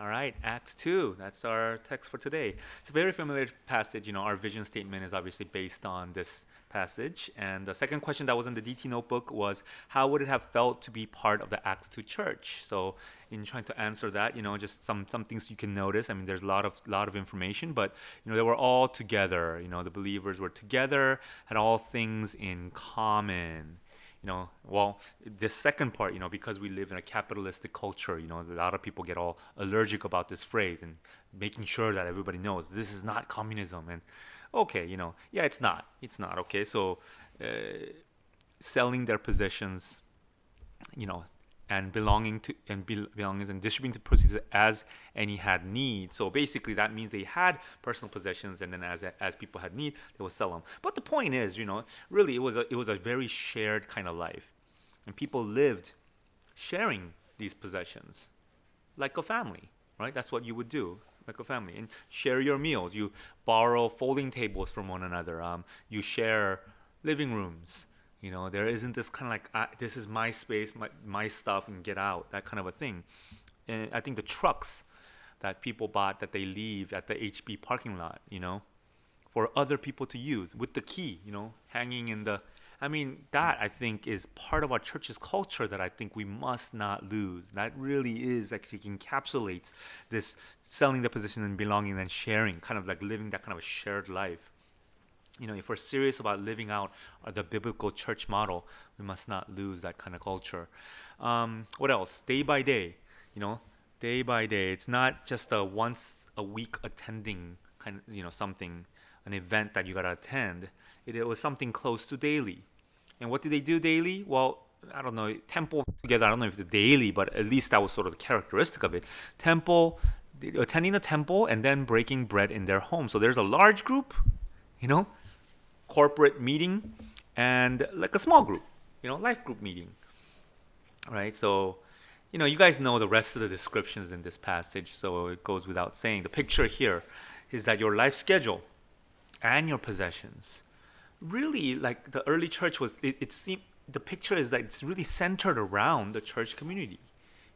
All right, Acts 2. That's our text for today. It's a very familiar passage. Our vision statement is obviously based on this passage. And the second question that was in the DT notebook was, how would it have felt to be part of the Acts 2 church? So, in trying to answer that, just some things you can notice. I mean, there's a lot of information, but they were all together. The believers were together, had all things in common. Well, this second part, because we live in a capitalistic culture, a lot of people get all allergic about this phrase and making sure that everybody knows this is not communism. And okay, yeah, it's not okay. So uh, selling their possessions, you know, and belongings and distributing the proceeds as any had need. So basically, that means they had personal possessions, and then as people had need, they will sell them. But the point is, really, it was a very shared kind of life, and people lived sharing these possessions like a family, right? That's what you would do, like a family, and share your meals. You borrow folding tables from one another. You share living rooms. There isn't this kind of like, this is my space, my stuff, and get out, that kind of a thing. And I think the trucks that people bought that they leave at the HB parking lot, for other people to use with the key, hanging in the. I mean, that I think is part of our church's culture that I think we must not lose. That really is actually encapsulates this selling the position and belonging and sharing, kind of like living that kind of a shared life. If we're serious about living out the biblical church model, we must not lose that kind of culture. What else? Day by day, you know, day by day. It's not just a once a week attending kind of, something, an event that you gotta attend. It was something close to daily. And what do they do daily? Well, I don't know, temple together. I don't know if it's daily, but at least that was sort of the characteristic of it. Temple, attending the temple, and then breaking bread in their home. So there's a large group, you know, corporate meeting, and like a small group, life group meeting, right? So, you guys know the rest of the descriptions in this passage, so it goes without saying. The picture here is that your life schedule and your possessions really, like the early church was, it seemed, the picture is that it's really centered around the church community.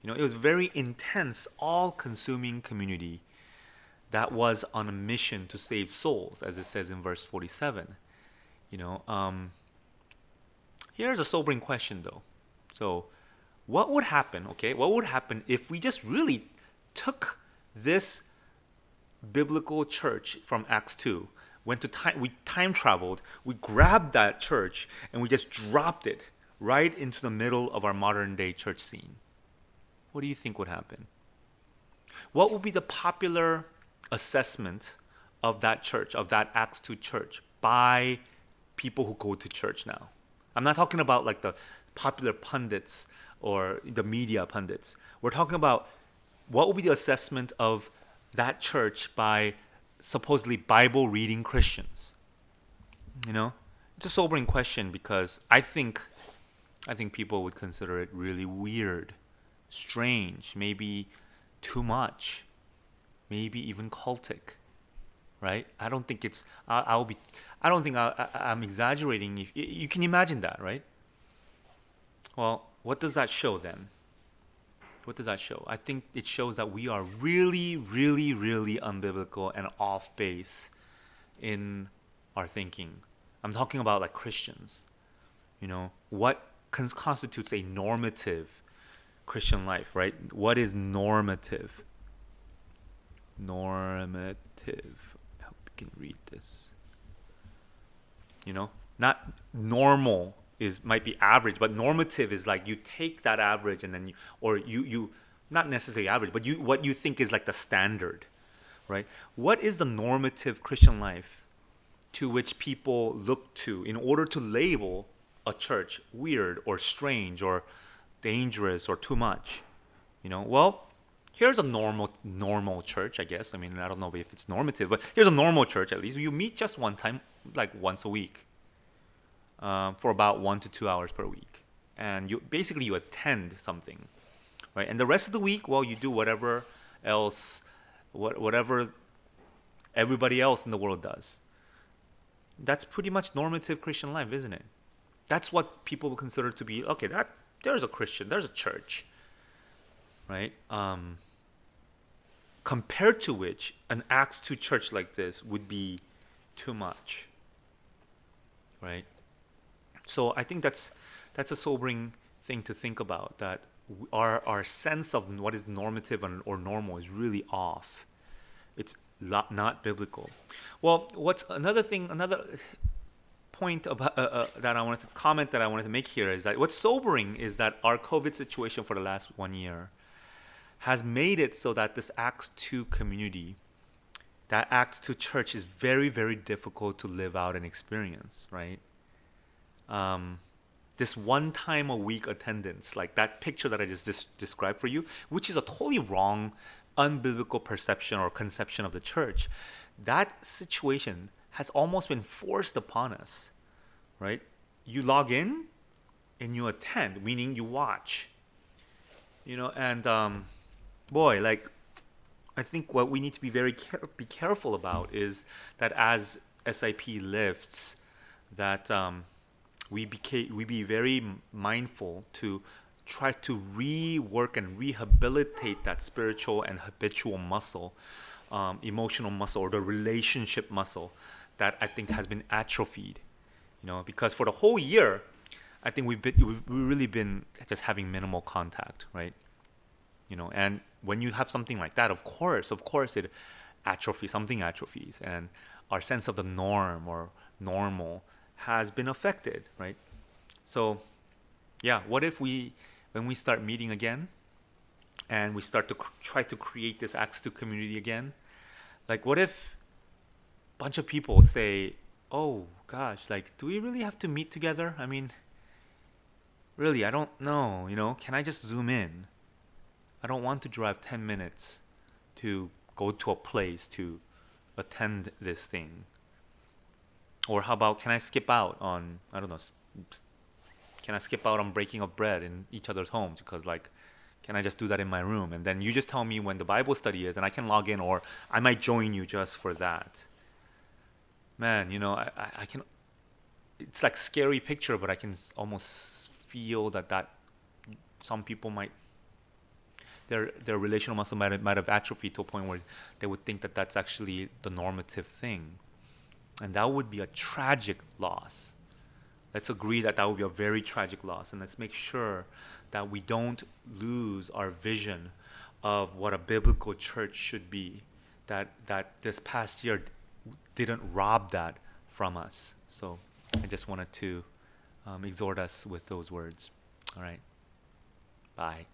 It was very intense, all-consuming community that was on a mission to save souls, as it says in verse 47. You know, um, Here's a sobering question, though. So, what would happen? Okay, what would happen if we just really took this biblical church from Acts 2, went to time, we time traveled, we grabbed that church, and we just dropped it right into the middle of our modern day church scene? What do you think would happen? What would be the popular assessment of that church, of that Acts 2 church, by people who go to church now? I'm not talking about like the popular pundits or the media pundits. We're talking about what would be the assessment of that church by supposedly Bible reading Christians? You know, it's a sobering question because I think people would consider it really weird, strange, maybe too much, maybe even cultic, right? I don't think it's. I'll be. I don't think I'm exaggerating. If you can imagine that, right? Well, what does that show then? What does that show? I think it shows that we are really, really, really unbiblical and off base in our thinking. I'm talking about like Christians. What constitutes a normative Christian life, right? What is normative? Normative. I hope you can read this. Not normal is might be average, but normative is like you take that average and then you not necessarily average, but you what you think is like the standard, right? What is the normative Christian life to which people look to in order to label a church weird or strange or dangerous or too much? Well, here's a normal church, I guess. I mean, I don't know if it's normative, but here's a normal church at least. You meet just one time, like once a week, for about 1 to 2 hours per week, and you attend something, right? And the rest of the week, well, you do whatever else, whatever everybody else in the world does. That's pretty much normative Christian life, isn't it? That's what people would consider to be okay. That there's a Christian, there's a church, right? compared to which an Acts 2 church like this would be too much, right? So I think that's a sobering thing to think about, that our sense of what is normative or normal is really off. It's not biblical. Well, what's another point about that I wanted to comment that I wanted to make here is that what's sobering is that our COVID situation for the last 1 year has made it so that this Acts 2 community, that Acts 2 church, is very, very difficult to live out and experience, right? Um, this one time a week attendance, like that picture that I just described for you, which is a totally wrong, unbiblical perception or conception of the church, that situation has almost been forced upon us, right? You log in and you attend, meaning you watch, and boy, like I think what we need to be be careful about is that as SIP lifts, that we be very mindful to try to rework and rehabilitate that spiritual and habitual muscle, emotional muscle, or the relationship muscle that I think has been atrophied. Because for the whole year, I think we've really been just having minimal contact, right? And when you have something like that, of course, it atrophies. Something atrophies, and our sense of the norm or normal has been affected, right? So, yeah, what if when we start meeting again, and we start to try to create this Acts 2 community again, like what if a bunch of people say, "Oh gosh, like do we really have to meet together? I mean, really, I don't know, can I just zoom in? I don't want to drive 10 minutes to go to a place to attend this thing." Or how about, can I skip out on, I don't know, can I skip out on breaking of bread in each other's homes? Because, like, can I just do that in my room? And then you just tell me when the Bible study is, and I can log in, or I might join you just for that. Man, I can, it's like scary picture, but I can almost feel that some people might, their relational muscle might have atrophied to a point where they would think that that's actually the normative thing. And that would be a tragic loss. Let's agree that that would be a very tragic loss. And let's make sure that we don't lose our vision of what a biblical church should be. That this past year didn't rob that from us. So I just wanted to exhort us with those words. All right. Bye.